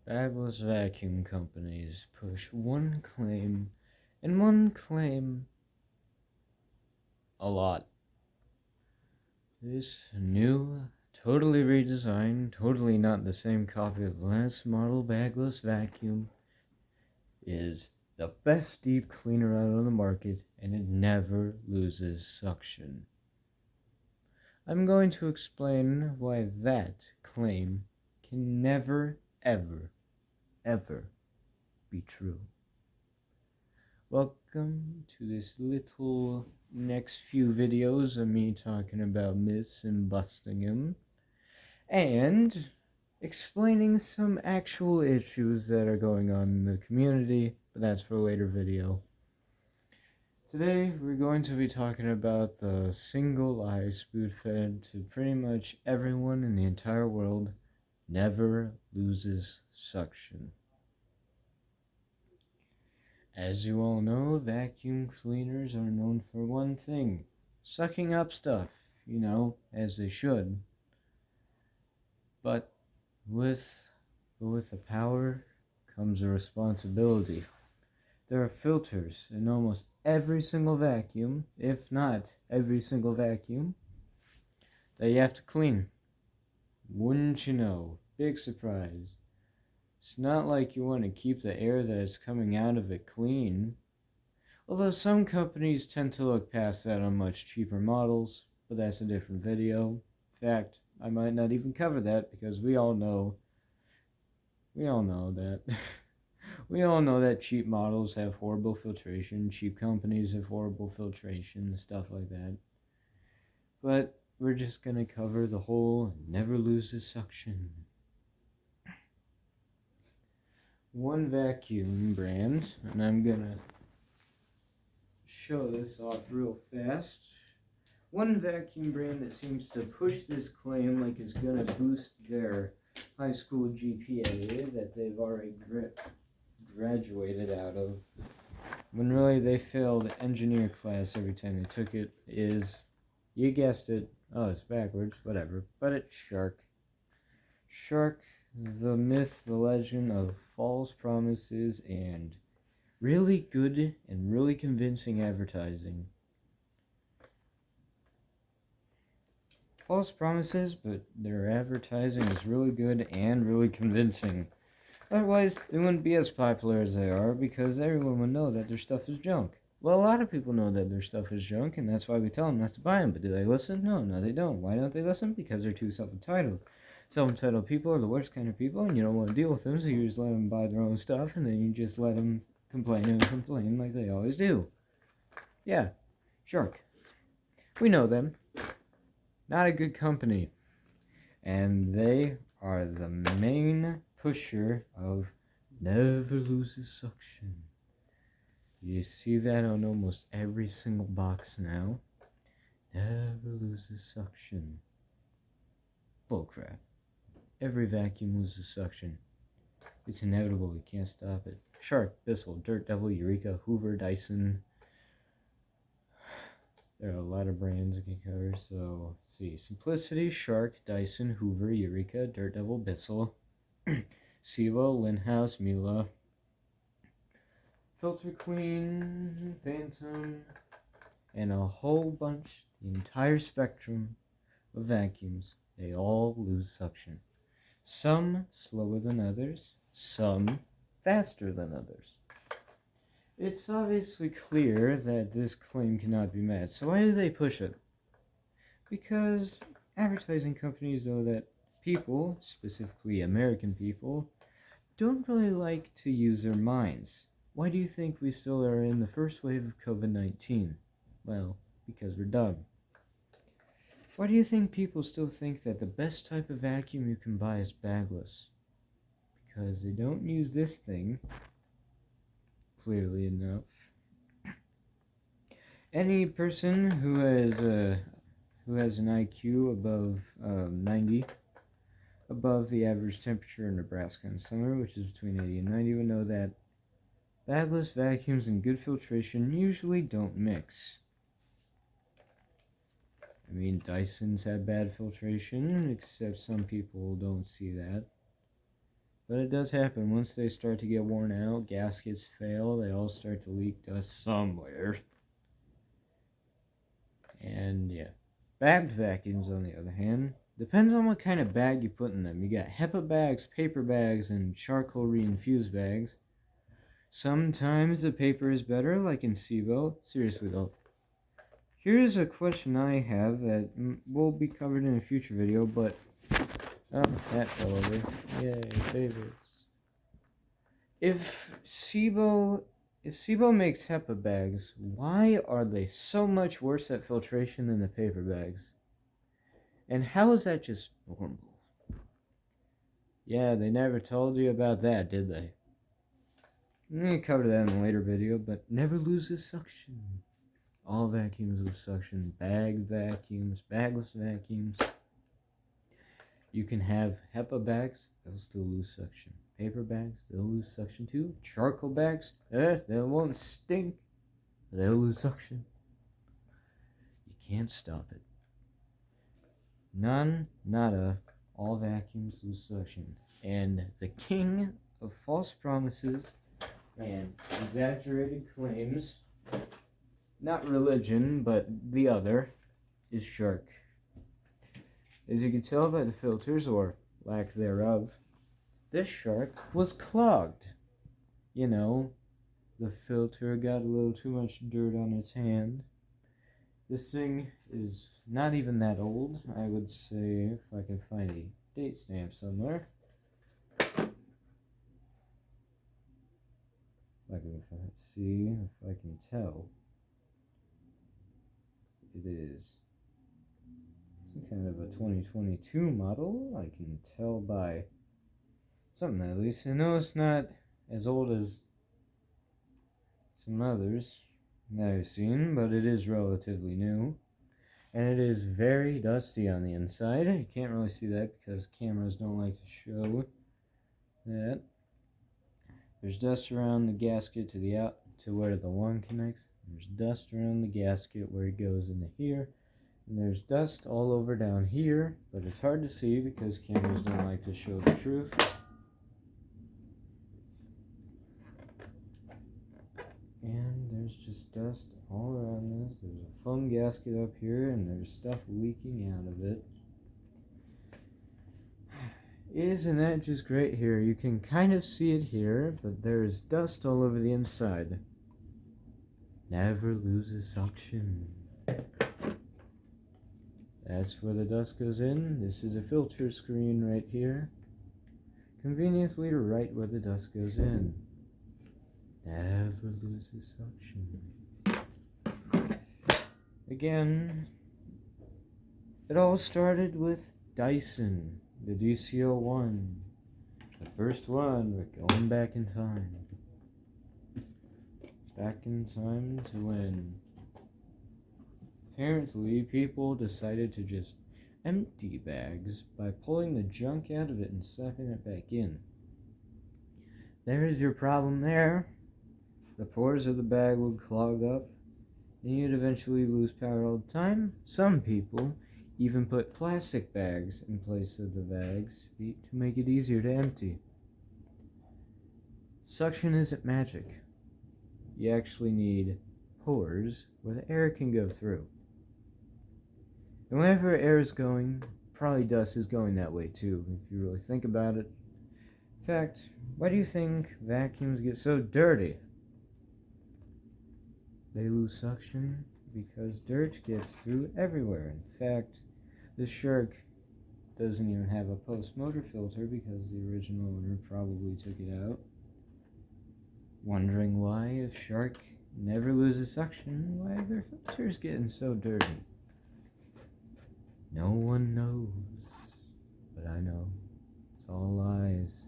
Bagless vacuum companies push one claim, and one claim a lot. This new, totally redesigned, totally not the same copy of the last model bagless vacuum is the best deep cleaner out on the market, and it never loses suction. I'm going to explain why that claim can never, ever, ever be true. Welcome to this little next few videos of me talking about myths and busting them, and explaining some actual issues that are going on in the community, but that's for a later video. Today we're going to be talking about the single lie spoon-fed to pretty much everyone in the entire world: never loses suction. As you all know, vacuum cleaners are known for one thing: sucking up stuff, as they should. But with the power comes a responsibility. There are filters in almost every single vacuum, if not every single vacuum, that you have to clean. Wouldn't you know? Big surprise. It's not like you want to keep the air that is coming out of it clean. Although some companies tend to look past that on much cheaper models, but that's a different video. In fact, I might not even cover that because we all know that we all know that cheap models have horrible filtration, cheap companies have horrible filtration, stuff like that. But we're just gonna cover the whole never loses suction. One vacuum brand, and I'm gonna show this off real fast. One vacuum brand that seems to push this claim like it's gonna boost their high school GPA that they've already graduated out of, when really they failed engineer class every time they took it, is, you guessed it, oh, it's backwards, whatever, but it's Shark. Shark, the myth, the legend of false promises and really good and really convincing advertising. False promises, but their advertising is really good and really convincing. Otherwise, they wouldn't be as popular as they are, because everyone would know that their stuff is junk. Well, a lot of people know that their stuff is junk, and that's why we tell them not to buy them. But do they listen? No, they don't. Why don't they listen? Because they're too self-entitled. Self-entitled people are the worst kind of people, and you don't want to deal with them, so you just let them buy their own stuff, and then you just let them complain and complain like they always do. Yeah, Shark. We know them. Not a good company. And they are the main pusher of never loses suction. You see that on almost every single box now. Never loses suction. Bullcrap. Every vacuum loses suction. It's inevitable. You can't stop it. Shark, Bissell, Dirt Devil, Eureka, Hoover, Dyson. There are a lot of brands you can cover, so let's see. Simplicity, Shark, Dyson, Hoover, Eureka, Dirt Devil, Bissell, Sivo, Linhouse, Mila, Filter Queen, Phantom, and a whole bunch, the entire spectrum of vacuums. They all lose suction. Some slower than others, some faster than others. It's obviously clear that this claim cannot be met, so why do they push it? Because advertising companies know that people, specifically American people, don't really like to use their minds. Why do you think we still are in the first wave of COVID-19? Well, because we're dumb. Why do you think people still think that the best type of vacuum you can buy is bagless? Because they don't use this thing, clearly enough. Any person who has an IQ above 90, above the average temperature in Nebraska in summer, which is between 80 and 90, would know that bagless vacuums and good filtration usually don't mix. I mean, Dysons have bad filtration, except some people don't see that. But it does happen. Once they start to get worn out, gaskets fail, they all start to leak dust somewhere. And yeah. Bagged vacuums, on the other hand, depends on what kind of bag you put in them. You got HEPA bags, paper bags, and charcoal reinfused bags. Sometimes the paper is better, like in SIBO. Seriously though. Here's a question I have that will be covered in a future video, but... Oh, that fell over. Yay, favorites. If SIBO makes HEPA bags, why are they so much worse at filtration than the paper bags? And how is that just normal? Yeah, they never told you about that, did they? I'm going to cover that in a later video, but never loses suction. All vacuums lose suction. Bagged vacuums, bagless vacuums. You can have HEPA bags, they'll still lose suction. Paper bags, they'll lose suction too. Charcoal bags, they won't stink. They'll lose suction. You can't stop it. Nada, all vacuums lose suction. And the king of false promises and exaggerated claims, not religion, but the other, is shark. As you can tell by the filters, or lack thereof, this shark was clogged. You know, the filter got a little too much dirt on its hand. This thing is not even that old. I would say, if I can find a date stamp somewhere. See if I can tell. It is some kind of a 2022 model. I can tell by something at least. I know it's not as old as some others that I've seen, but it is relatively new. And it is very dusty on the inside. You can't really see that because cameras don't like to show that. There's dust around the gasket to where the lung connects. There's dust around the gasket where it goes into here. And there's dust all over down here, but it's hard to see because cameras don't like to show the truth. And there's just dust all around this. There's a foam gasket up here, and there's stuff leaking out of it. Isn't that just great here? You can kind of see it here, but there's dust all over the inside. Never loses suction. That's where the dust goes in. This is a filter screen right here. Conveniently right where the dust goes in. Never loses suction. Again, it all started with Dyson, the DC-01. The first one, we're going back in time. Back in time to when apparently people decided to just empty bags by pulling the junk out of it and sucking it back in. There's your problem there. The pores of the bag would clog up, and you'd eventually lose power all the time. Some people even put plastic bags in place of the bags to make it easier to empty. Suction isn't magic. You actually need pores where the air can go through. And whenever air is going, probably dust is going that way too, if you really think about it. In fact, why do you think vacuums get so dirty? They lose suction because dirt gets through everywhere. In fact, this shark doesn't even have a post-motor filter because the original owner probably took it out. Wondering why, if shark never loses suction, why are their filters getting so dirty? No one knows, but I know. It's all lies.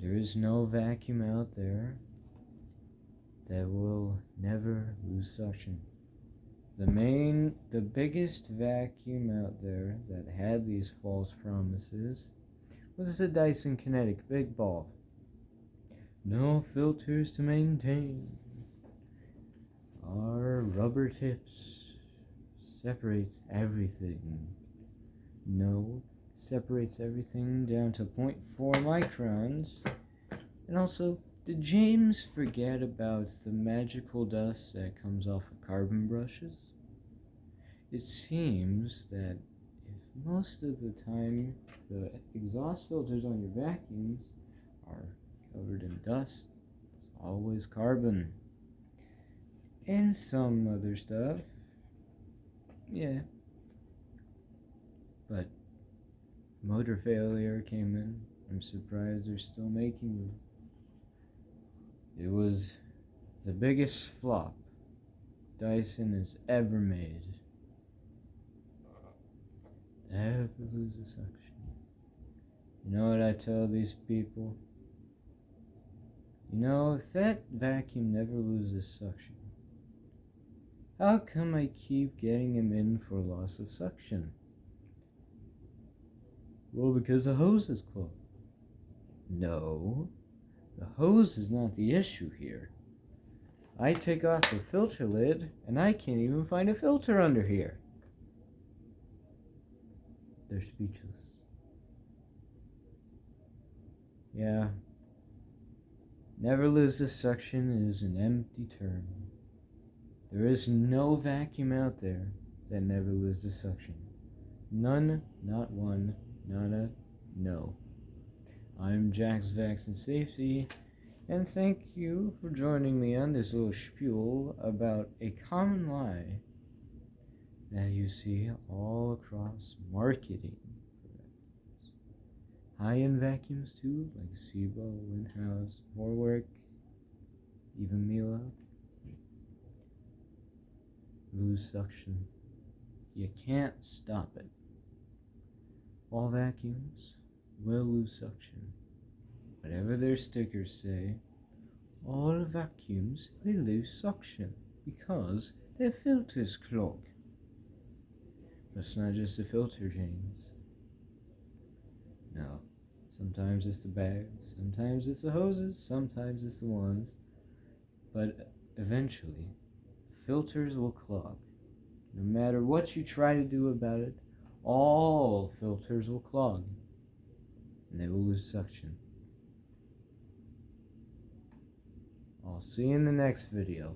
There is no vacuum out there that will never lose suction. The biggest vacuum out there that had these false promises was the Dyson Kinetic Big Ball. No filters to maintain. Our rubber tips separates everything. No separates everything down to 0.4 microns. And also, did James forget about the magical dust that comes off of carbon brushes? It seems that if most of the time the exhaust filters on your vacuums are covered in dust, it's always carbon. And some other stuff. Yeah. But motor failure came in. I'm surprised they're still making them. It was the biggest flop Dyson has ever made. Never lose a suction. You know what I tell these people? You know, if that vacuum never loses suction, how come I keep getting him in for loss of suction? Well, because the hose is clogged. No, the hose is not the issue here. I take off the filter lid, and I can't even find a filter under here. They're speechless. Yeah. Never loses suction is an empty term. There is no vacuum out there that never loses suction. None, not one, nada, no. I'm Jack's Vaccine Safety, and thank you for joining me on this little spiel about a common lie that you see all across marketing. High-end vacuums too, like Sebo, Windhouse, Vorwerk, even Miele, lose suction. You can't stop it. All vacuums will lose suction. Whatever their stickers say, all vacuums will lose suction because their filters clog. But it's not just the filter, James. No. Sometimes it's the bags, sometimes it's the hoses, sometimes it's the ones. But eventually, filters will clog. No matter what you try to do about it, all filters will clog. And they will lose suction. I'll see you in the next video.